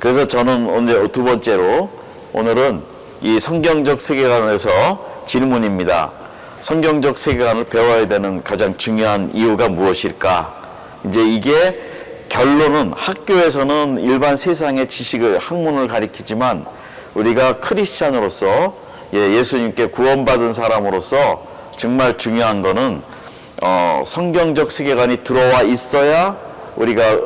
그래서 저는 오늘 두 번째로 오늘은 이 성경적 세계관에서 질문입니다. 성경적 세계관을 배워야 되는 가장 중요한 이유가 무엇일까? 이제 이게 결론은 학교에서는 일반 세상의 지식을 학문을 가리키지만 우리가 크리스찬으로서 예수님께 구원받은 사람으로서 정말 중요한 거는 성경적 세계관이 들어와 있어야 우리가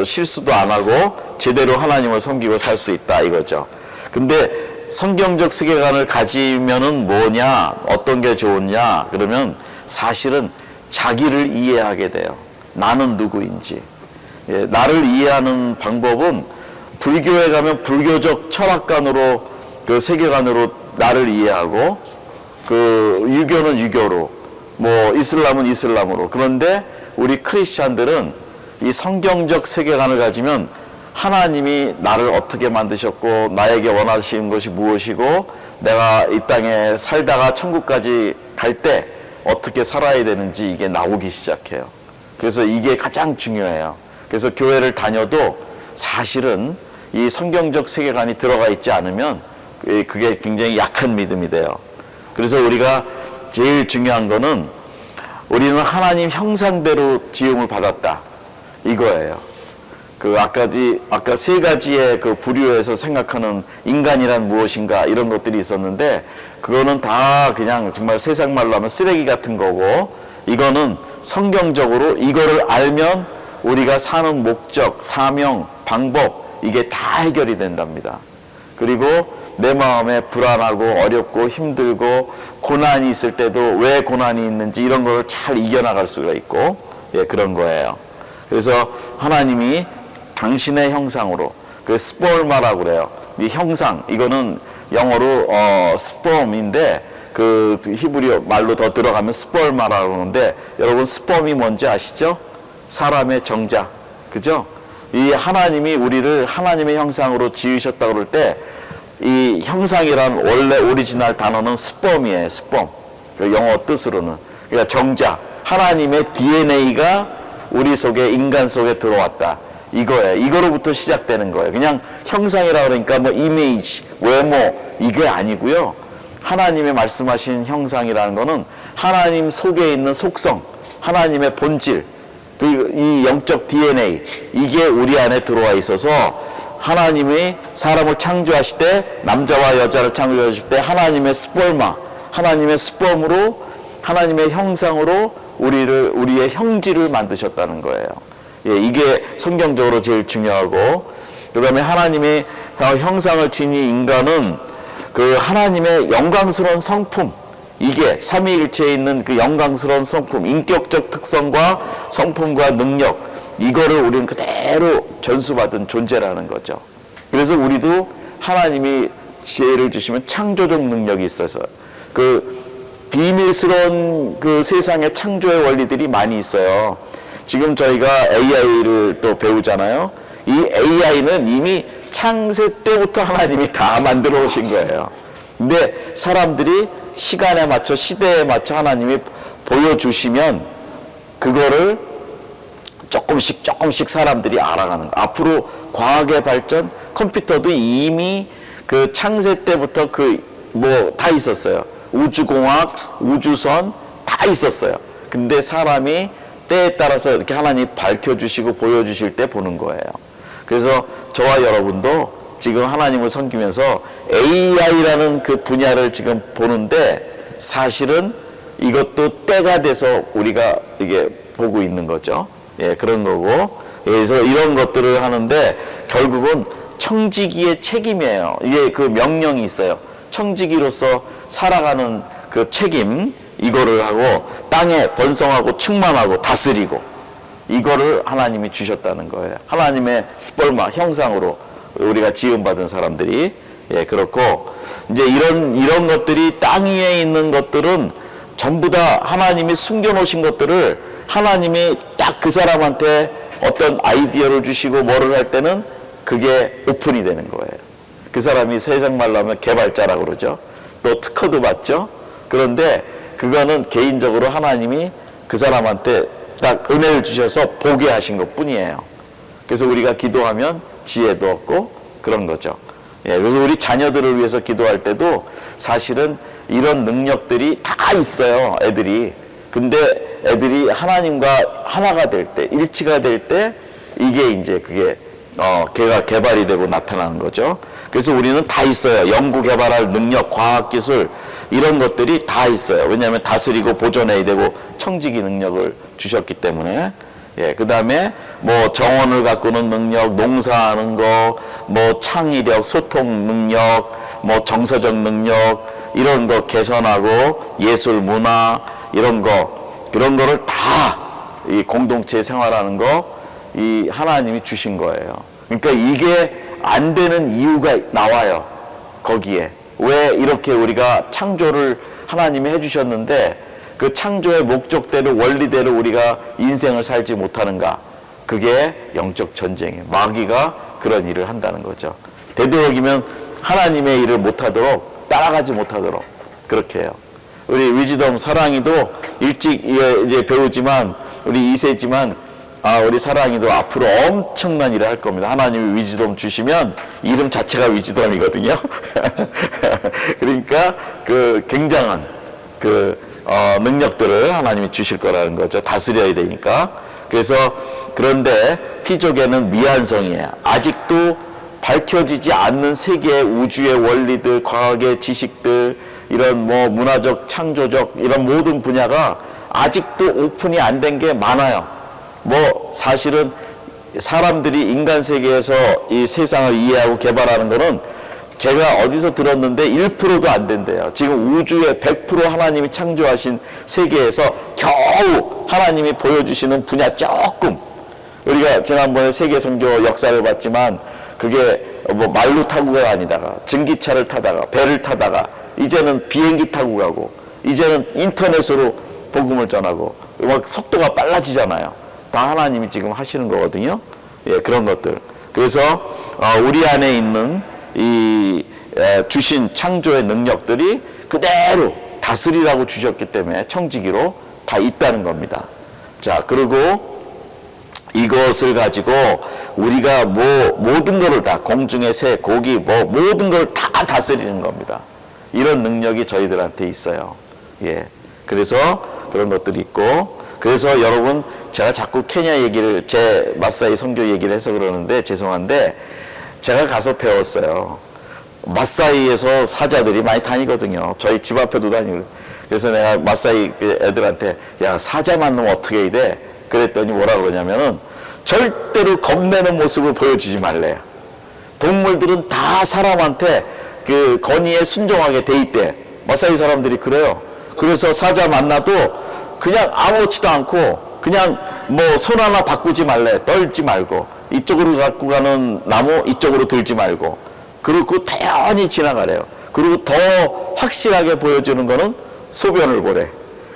실수도 안 하고 제대로 하나님을 섬기고 살 수 있다 이거죠. 근데 성경적 세계관을 가지면은 뭐냐, 어떤 게 좋으냐 그러면 사실은 자기를 이해하게 돼요. 나는 누구인지. 나를 이해하는 방법은 불교에 가면 불교적 철학관으로 그 세계관으로 나를 이해하고, 그 유교는 유교로, 뭐 이슬람은 이슬람으로. 그런데 우리 크리스찬들은 이 성경적 세계관을 가지면 하나님이 나를 어떻게 만드셨고 나에게 원하시는 것이 무엇이고 내가 이 땅에 살다가 천국까지 갈 때 어떻게 살아야 되는지 이게 나오기 시작해요. 그래서 이게 가장 중요해요. 그래서 교회를 다녀도 사실은 이 성경적 세계관이 들어가 있지 않으면 그게 굉장히 약한 믿음이 돼요. 그래서 우리가 제일 중요한 거는 우리는 하나님 형상대로 지음을 받았다 이거예요. 아까 세 가지의 그 부류에서 생각하는 인간이란 무엇인가 이런 것들이 있었는데 그거는 다 그냥 정말 세상 말로 하면 쓰레기 같은 거고, 이거는 성경적으로 이거를 알면 우리가 사는 목적, 사명, 방법 이게 다 해결이 된답니다. 그리고 내 마음에 불안하고 어렵고 힘들고 고난이 있을 때도 왜 고난이 있는지 이런 걸 잘 이겨나갈 수가 있고 그런 거예요. 그래서 하나님이 당신의 형상으로, 그 스포르마라고 그래요. 이 형상, 이거는 영어로 스폼인데 그 히브리어 말로 더 들어가면 스포르마라고 하는데, 여러분 스폼이 뭔지 아시죠? 사람의 정자, 그죠? 이 하나님이 우리를 하나님의 형상으로 지으셨다고 그럴 때 이 형상이란 원래 오리지널 단어는 스폼이에요. 스폼. 그 영어 뜻으로는. 그러니까 정자. 하나님의 DNA가 우리 속에, 인간 속에 들어왔다. 이거예요. 이거로부터 시작되는 거예요. 그냥 형상이라 그러니까 뭐 이미지, 외모 이게 아니고요. 하나님의 말씀하신 형상이라는 거는 하나님 속에 있는 속성, 하나님의 본질, 이 영적 DNA 이게 우리 안에 들어와 있어서 하나님이 사람을 창조하실 때, 남자와 여자를 창조하실 때 하나님의 스포르마, 하나님의 스폼으로, 하나님의 형상으로 우리의 형질을 만드셨다는 거예요. 이게 성경적으로 제일 중요하고, 그 다음에 하나님의 형상을 지닌 인간은 그 하나님의 영광스러운 성품, 이게 삼위일체에 있는 그 영광스러운 성품, 인격적 특성과 성품과 능력, 이거를 우리는 그대로 전수받은 존재라는 거죠. 그래서 우리도 하나님이 지혜를 주시면 창조적 능력이 있어서 그 비밀스러운 그 세상의 창조의 원리들이 많이 있어요. 지금 저희가 AI를 또 배우잖아요. 이 AI는 이미 창세 때부터 하나님이 다 만들어 오신 거예요. 근데 사람들이 시간에 맞춰, 시대에 맞춰 하나님이 보여주시면 그거를 조금씩 사람들이 알아가는 거. 앞으로 과학의 발전, 컴퓨터도 이미 그 창세 때부터 다 있었어요. 우주공학, 우주선 다 있었어요. 근데 사람이 때에 따라서 이렇게 하나님 밝혀주시고 보여주실 때 보는 거예요. 그래서 저와 여러분도 지금 하나님을 섬기면서 AI라는 그 분야를 지금 보는데 사실은 이것도 때가 돼서 우리가 이게 보고 있는 거죠. 그런 거고. 그래서 이런 것들을 하는데 결국은 청지기의 책임이에요. 이게 그 명령이 있어요. 청지기로서 살아가는 그 책임, 이거를 하고 땅에 번성하고 충만하고 다스리고, 이거를 하나님이 주셨다는 거예요. 하나님의 스포르마 형상으로 우리가 지음받은 사람들이. 그렇고 이제 이런 것들이 땅 위에 있는 것들은 전부 다 하나님이 숨겨놓으신 것들을 하나님이 딱 그 사람한테 어떤 아이디어를 주시고 뭐를 할 때는 그게 오픈이 되는 거예요. 그 사람이 세상 말로 하면 개발자라고 그러죠. 또 특허도 받죠. 그런데 그거는 개인적으로 하나님이 그 사람한테 딱 은혜를 주셔서 보게 하신 것 뿐이에요. 그래서 우리가 기도하면 지혜도 얻고 그런 거죠. 예, 그래서 우리 자녀들을 위해서 기도할 때도 사실은 이런 능력들이 다 있어요, 애들이. 근데 애들이 하나님과 하나가 될 때, 일치가 될 때 이게 이제 그게 걔가 개발이 되고 나타나는 거죠. 그래서 우리는 다 있어요. 연구 개발할 능력, 과학기술 이런 것들이 다 있어요. 왜냐하면 다스리고 보존해야 되고 청지기 능력을 주셨기 때문에. 예, 그 다음에 뭐 정원을 가꾸는 능력, 농사하는 거, 뭐 창의력, 소통 능력, 뭐 정서적 능력 이런 거 개선하고 예술, 문화 이런 거 그런 거를 다 이 공동체 생활하는 거 이 하나님이 주신 거예요. 그러니까 이게 안 되는 이유가 나와요. 거기에 왜 이렇게 우리가 창조를 하나님이 해주셨는데 그 창조의 목적대로 원리대로 우리가 인생을 살지 못하는가? 그게 영적 전쟁이에요. 마귀가 그런 일을 한다는 거죠. 되도록이면 하나님의 일을 못하도록 따라가지 못하도록 그렇게 해요. 우리 위즈덤 사랑이도 일찍 이제 배우지만 우리 2세지만 우리 사랑이도 앞으로 엄청난 일을 할 겁니다. 하나님이 위즈덤 주시면 이름 자체가 위즈덤이거든요. 그러니까 그 굉장한 그 능력들을 하나님이 주실 거라는 거죠. 다스려야 되니까. 그래서 그런데 피족에는 미완성이에요. 아직도 밝혀지지 않는 세계의 우주의 원리들, 과학의 지식들, 이런 뭐 문화적, 창조적 이런 모든 분야가 아직도 오픈이 안 된 게 많아요. 뭐 사실은 사람들이 인간 세계에서 이 세상을 이해하고 개발하는 거는 제가 어디서 들었는데 1%도 안 된대요. 지금 우주의 100% 하나님이 창조하신 세계에서 겨우 하나님이 보여주시는 분야 조금. 우리가 지난번에 세계 선교 역사를 봤지만 그게 뭐 말로 타고 다니다가 전기차를 타다가 배를 타다가 이제는 비행기 타고 가고 이제는 인터넷으로 복음을 전하고 막 속도가 빨라지잖아요. 다 하나님이 지금 하시는 거거든요. 예, 그런 것들. 그래서 우리 안에 있는 이 주신 창조의 능력들이 그대로 다스리라고 주셨기 때문에 청지기로 다 있다는 겁니다. 자, 그리고 이것을 가지고 우리가 모든 것을 다 공중의 새, 고기 모든 걸 다 다스리는 겁니다. 이런 능력이 저희들한테 있어요. 예. 그래서 그런 것들이 있고 그래서 여러분 제가 자꾸 케냐 얘기를 제 마사이 선교 얘기를 해서 그러는데 죄송한데 제가 가서 배웠어요. 마사이에서 사자들이 많이 다니거든요. 저희 집 앞에도 다니고. 그래서 내가 마사이 애들한테 야 사자 만나면 어떻게 해야 돼? 그랬더니 뭐라 그러냐면은 절대로 겁내는 모습을 보여주지 말래요. 동물들은 다 사람한테 그 건의에 순종하게 돼 있대. 마사이 사람들이 그래요. 그래서 사자 만나도 그냥 아무렇지도 않고 그냥 뭐 손 하나 바꾸지 말래. 떨지 말고 이쪽으로 갖고 가는 나무 이쪽으로 들지 말고 그리고 다연히 지나가래요. 그리고 더 확실하게 보여주는 거는 소변을 보래.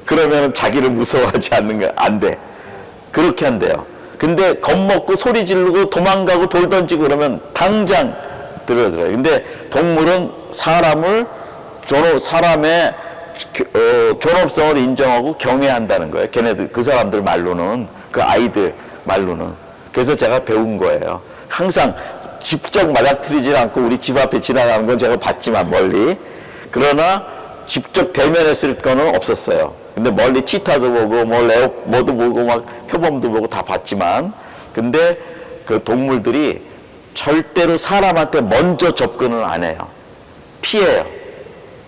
그러면 자기를 무서워하지 않는 거 안 돼. 그렇게 한대요. 근데 겁먹고 소리 지르고 도망가고 돌 던지고 그러면 당장 들어들어요. 근데 동물은 사람의 존엄성을 인정하고 경외한다는 거예요. 걔네들 그 사람들 말로는 그 아이들 말로는. 그래서 제가 배운 거예요. 항상 직접 맞아뜨리지 않고 우리 집 앞에 지나가는 건 제가 봤지만 멀리. 그러나 직접 대면했을 거는 없었어요. 근데 멀리 치타도 보고 뭐도 보고 막 표범도 보고 다 봤지만 근데 그 동물들이 절대로 사람한테 먼저 접근을 안 해요. 피해요.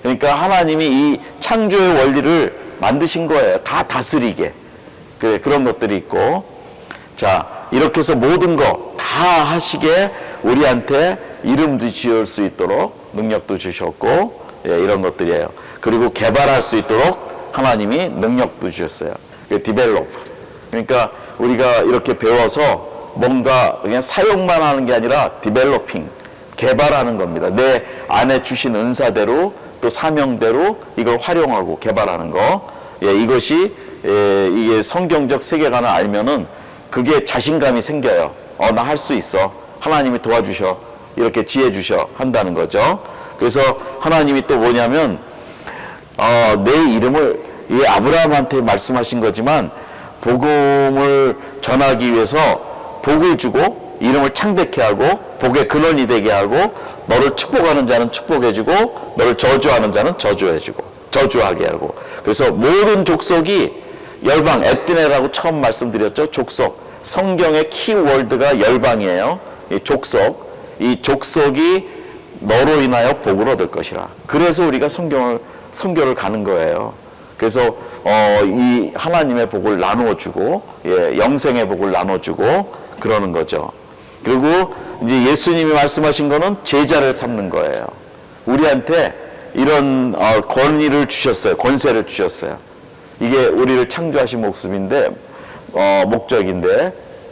그러니까 하나님이 이 창조의 원리를 만드신 거예요. 다 다스리게. 그런 것들이 있고 자 이렇게 해서 모든 거 다 하시게 우리한테 이름도 지을 수 있도록 능력도 주셨고 예, 이런 것들이에요. 그리고 개발할 수 있도록 하나님이 능력도 주셨어요. 디벨롭. 그러니까 우리가 이렇게 배워서 뭔가 그냥 사용만 하는 게 아니라 디벨로핑, 개발하는 겁니다. 내 안에 주신 은사대로 또 사명대로 이걸 활용하고 개발하는 거. 예, 이것이 이게 성경적 세계관을 알면은 그게 자신감이 생겨요. 나 할 수 있어. 하나님이 도와주셔. 이렇게 지혜 주셔 한다는 거죠. 그래서 하나님이 또 뭐냐면 내 이름을 이 아브라함한테 말씀하신 거지만 복음을 전하기 위해서 복을 주고 이름을 창대케 하고 복의 근원이 되게 하고 너를 축복하는 자는 축복해주고 너를 저주하는 자는 저주하게 하고 그래서 모든 족속이 열방 에트네라고 처음 말씀드렸죠. 족속 성경의 키워드가 열방이에요. 이 족속이 너로 인하여 복을 얻을 것이라. 그래서 우리가 성교를 가는 거예요. 그래서 이 하나님의 복을 나누어주고 영생의 복을 나눠주고 그러는 거죠. 그리고 이제 예수님이 말씀하신 거는 제자를 삼는 거예요. 우리한테 이런 권위를 주셨어요. 권세를 주셨어요. 이게 우리를 창조하신 목적인데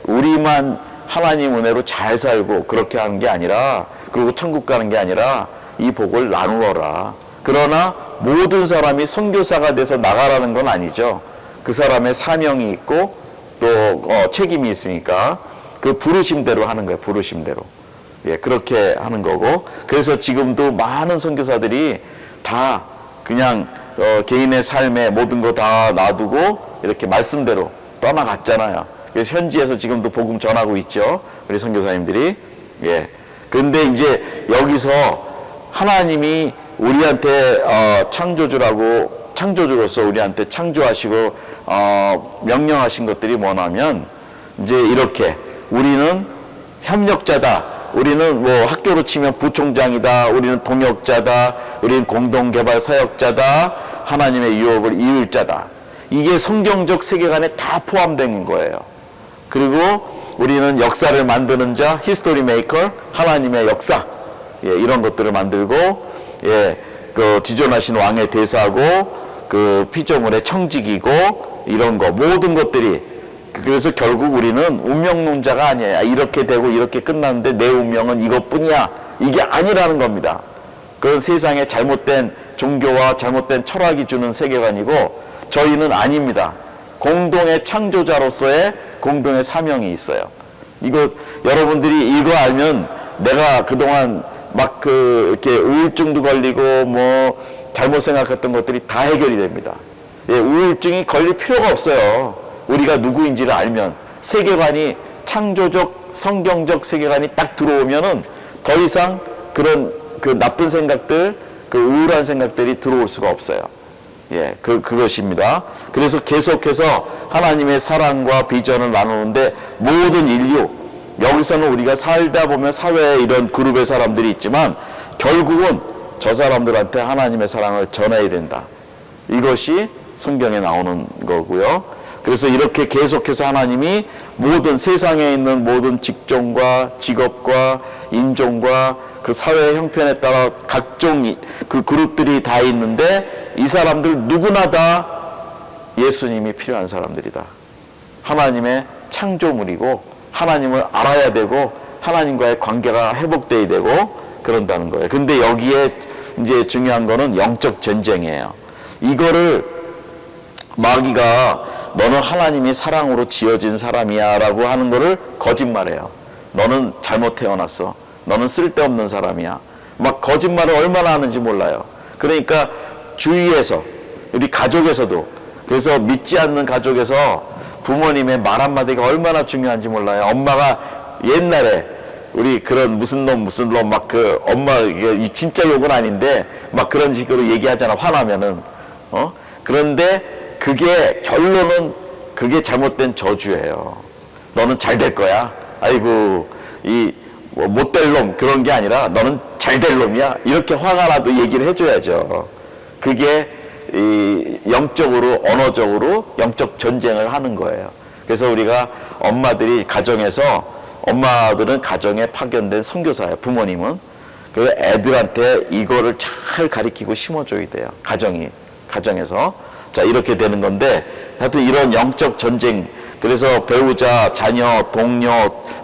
우리만 하나님 은혜로 잘 살고 그렇게 하는 게 아니라 그리고 천국 가는 게 아니라 이 복을 나누어라. 그러나 모든 사람이 선교사가 돼서 나가라는 건 아니죠. 그 사람의 사명이 있고 또 책임이 있으니까 그 부르심대로 하는 거예요. 부르심대로. 그렇게 하는 거고 그래서 지금도 많은 선교사들이 다 그냥 개인의 삶에 모든 거 다 놔두고 이렇게 말씀대로 떠나갔잖아요. 그래서 현지에서 지금도 복음 전하고 있죠. 우리 선교사님들이. 그런데 이제 여기서 하나님이 우리한테 창조주로서 우리한테 창조하시고 명령하신 것들이 뭐냐면 이제 이렇게 우리는 협력자다. 우리는 뭐 학교로 치면 부총장이다. 우리는 동역자다. 우리는 공동개발 사역자다. 하나님의 유업을 이을 자다. 이게 성경적 세계관에 다 포함된 거예요. 그리고 우리는 역사를 만드는 자, 히스토리 메이커, 하나님의 역사, 이런 것들을 만들고, 그 지존하신 왕의 대사고, 그 피조물의 청직이고, 이런 거, 모든 것들이, 그래서 결국 우리는 운명론자가 아니에요. 이렇게 되고 이렇게 끝났는데 내 운명은 이것뿐이야. 이게 아니라는 겁니다. 그건 세상에 잘못된 종교와 잘못된 철학이 주는 세계관이고, 저희는 아닙니다. 공동의 창조자로서의 공동의 사명이 있어요. 이거 여러분들이 이거 알면 내가 그동안 막 이렇게 우울증도 걸리고 뭐 잘못 생각했던 것들이 다 해결이 됩니다. 우울증이 걸릴 필요가 없어요. 우리가 누구인지를 알면 세계관이 창조적 성경적 세계관이 딱 들어오면은 더 이상 그런 그 나쁜 생각들, 그 우울한 생각들이 들어올 수가 없어요. 그것입니다. 그래서 계속해서 하나님의 사랑과 비전을 나누는데 모든 인류, 여기서는 우리가 살다 보면 사회에 이런 그룹의 사람들이 있지만 결국은 저 사람들한테 하나님의 사랑을 전해야 된다. 이것이 성경에 나오는 거고요. 그래서 이렇게 계속해서 하나님이 모든 세상에 있는 모든 직종과 직업과 인종과 그 사회 형편에 따라 각종 그 그룹들이 다 있는데 이 사람들 누구나 다 예수님이 필요한 사람들이다. 하나님의 창조물이고 하나님을 알아야 되고 하나님과의 관계가 회복돼야 되고 그런다는 거예요. 근데 여기에 이제 중요한 거는 영적 전쟁이에요. 이거를 마귀가 너는 하나님이 사랑으로 지어진 사람이야 라고 하는 거를 거짓말해요. 너는 잘못 태어났어. 너는 쓸데없는 사람이야. 막 거짓말을 얼마나 하는지 몰라요. 그러니까 주위에서 우리 가족에서도 그래서 믿지 않는 가족에서 부모님의 말 한마디가 얼마나 중요한지 몰라요. 엄마가 옛날에 우리 그런 무슨 놈 막 그 엄마 이게 진짜 욕은 아닌데 막 그런 식으로 얘기하잖아. 화나면은 그런데 그게 결론은 그게 잘못된 저주예요. 너는 잘 될 거야. 아이고 이 못될 놈 그런 게 아니라 너는 잘 될 놈이야. 이렇게 화가 나도 얘기를 해줘야죠. 그게 이 영적으로 언어적으로 영적 전쟁을 하는 거예요. 그래서 우리가 엄마들은 가정에 파견된 선교사예요. 부모님은 그 애들한테 이거를 잘 가르치고 심어줘야 돼요. 가정에서 자 이렇게 되는 건데 하여튼 이런 영적 전쟁 그래서 배우자, 자녀, 동료,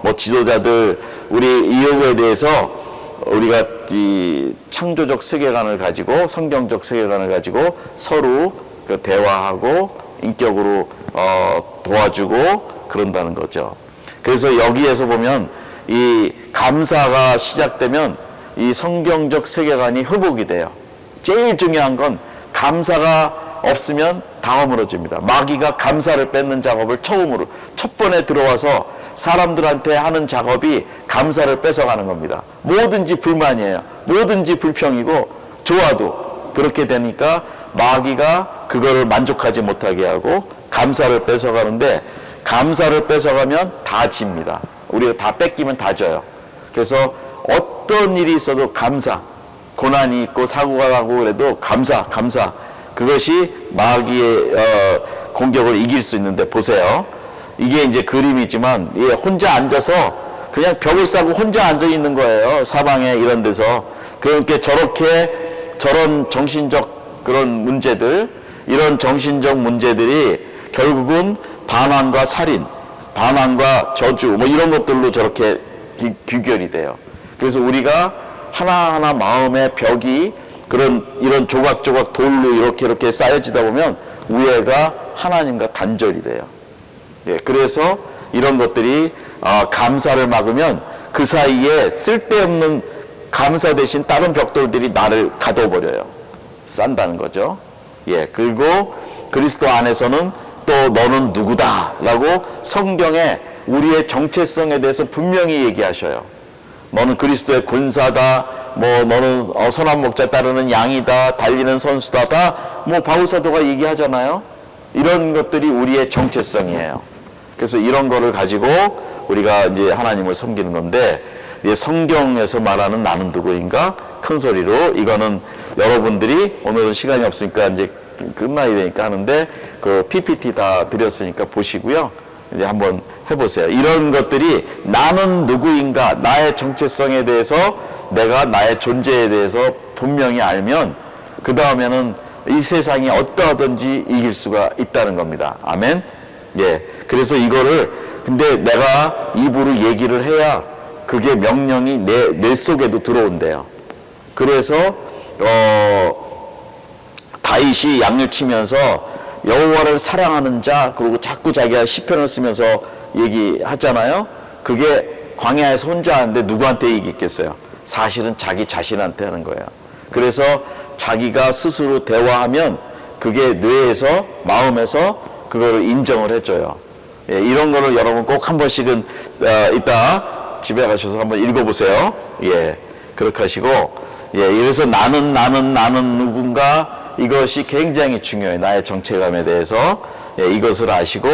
뭐 지도자들 우리 이웃에 대해서 우리가 이 창조적 세계관을 가지고 성경적 세계관을 가지고 서로 그 대화하고 인격으로 도와주고 그런다는 거죠. 그래서 여기에서 보면 이 감사가 시작되면 이 성경적 세계관이 회복이 돼요. 제일 중요한 건 감사가 없으면 다 허물어집니다. 마귀가 감사를 뺏는 작업을 첫 번에 들어와서 사람들한테 하는 작업이 감사를 뺏어가는 겁니다. 뭐든지 불만이에요. 뭐든지 불평이고 좋아도 그렇게 되니까 마귀가 그거를 만족하지 못하게 하고 감사를 뺏어가는데, 감사를 뺏어가면 다 집니다. 우리가 다 뺏기면 다 져요. 그래서 어떤 일이 있어도 감사, 고난이 있고 사고가 나고 그래도 감사. 그것이 마귀의 공격을 이길 수 있는데, 보세요. 이게 이제 그림이지만 혼자 앉아서 그냥 벽을 싸고 혼자 앉아 있는 거예요. 사방에 이런 데서. 그러니까 저런 정신적 그런 문제들, 이런 정신적 문제들이 결국은 반항과 살인, 반항과 저주 뭐 이런 것들로 저렇게 귀결이 돼요. 그래서 우리가 하나하나 마음의 벽이 이런 조각조각 돌로 이렇게 쌓여지다 보면 우애가 하나님과 단절이 돼요. 예, 그래서 이런 것들이 감사를 막으면 그 사이에 쓸데없는 감사 대신 다른 벽돌들이 나를 가둬버려요. 싼다는 거죠. 예, 그리고 그리스도 안에서는 또 너는 누구다 라고 성경에 우리의 정체성에 대해서 분명히 얘기하셔요. 너는 그리스도의 군사다, 뭐 너는 선한 목자 따르는 양이다, 달리는 선수다, 다 뭐 바울사도가 얘기하잖아요. 이런 것들이 우리의 정체성이에요. 그래서 이런 거를 가지고 우리가 이제 하나님을 섬기는 건데, 이제 성경에서 말하는 나는 누구인가 큰 소리로, 이거는 여러분들이 오늘은 시간이 없으니까 이제 끝나야 되니까 하는데 그 PPT 다 드렸으니까 보시고요. 이제 한번 해보세요. 이런 것들이 나는 누구인가, 나의 정체성에 대해서, 내가 나의 존재에 대해서 분명히 알면 그 다음에는 이 세상이 어떠하든지 이길 수가 있다는 겁니다. 아멘. 예. 그래서 이거를 근데 내가 입으로 얘기를 해야 그게 명령이 내 속에도 들어온대요. 그래서 다윗이 양을 치면서 여호와를 사랑하는 자, 그리고 자꾸 자기가 시편을 쓰면서 얘기하잖아요. 그게 광야에서 혼자 하는데 누구한테 얘기했겠어요? 사실은 자기 자신한테 하는 거예요. 그래서 자기가 스스로 대화하면 그게 뇌에서, 마음에서 그거를 인정을 해줘요. 예, 이런 거를 여러분 꼭 한 번씩은 이따 집에 가셔서 한번 읽어보세요. 예, 그렇게 하시고, 예, 그래서 나는 누군가, 이것이 굉장히 중요해요. 나의 정체감에 대해서. 예, 이것을 아시고,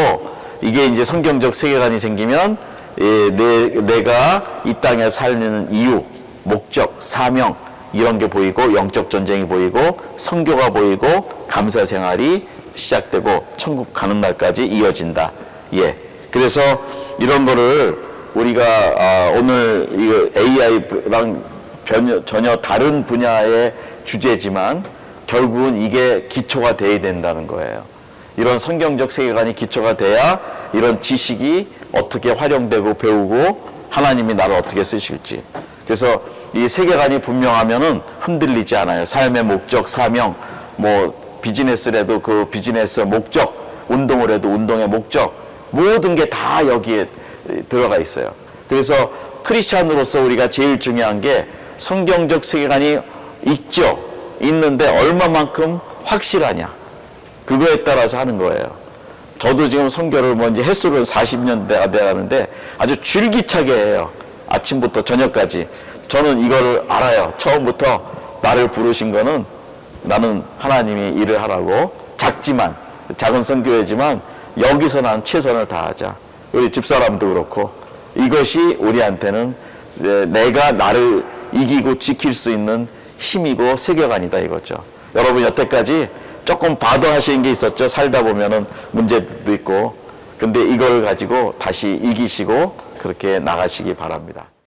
이게 이제 성경적 세계관이 생기면, 예, 내가 이 땅에 살리는 이유, 목적, 사명, 이런 게 보이고, 영적 전쟁이 보이고, 선교가 보이고, 감사 생활이 시작되고, 천국 가는 날까지 이어진다. 예. 그래서 이런 거를 우리가 오늘 이거 AI랑 전혀 다른 분야의 주제지만 결국은 이게 기초가 돼야 된다는 거예요. 이런 성경적 세계관이 기초가 돼야 이런 지식이 어떻게 활용되고 배우고 하나님이 나를 어떻게 쓰실지. 그래서 이 세계관이 분명하면은 흔들리지 않아요. 삶의 목적, 사명, 뭐 비즈니스라도 그 비즈니스의 목적, 운동을 해도 운동의 목적, 모든 게 다 여기에 들어가 있어요. 그래서 크리스찬으로서 우리가 제일 중요한 게 성경적 세계관이 있죠. 있는데 얼마만큼 확실하냐. 그거에 따라서 하는 거예요. 저도 지금 선교를 뭐 이제 횟수를 40년대가 돼가는데 아주 줄기차게 해요. 아침부터 저녁까지. 저는 이거를 알아요. 처음부터 나를 부르신 거는 나는 하나님이 일을 하라고, 작은 선교회지만 여기서 난 최선을 다하자. 우리 집사람도 그렇고, 이것이 우리한테는 내가 나를 이기고 지킬 수 있는 힘이고 세계관이다 이거죠. 여러분 여태까지 조금 바더하신 게 있었죠. 살다 보면은 문제도 있고. 근데 이걸 가지고 다시 이기시고 그렇게 나가시기 바랍니다.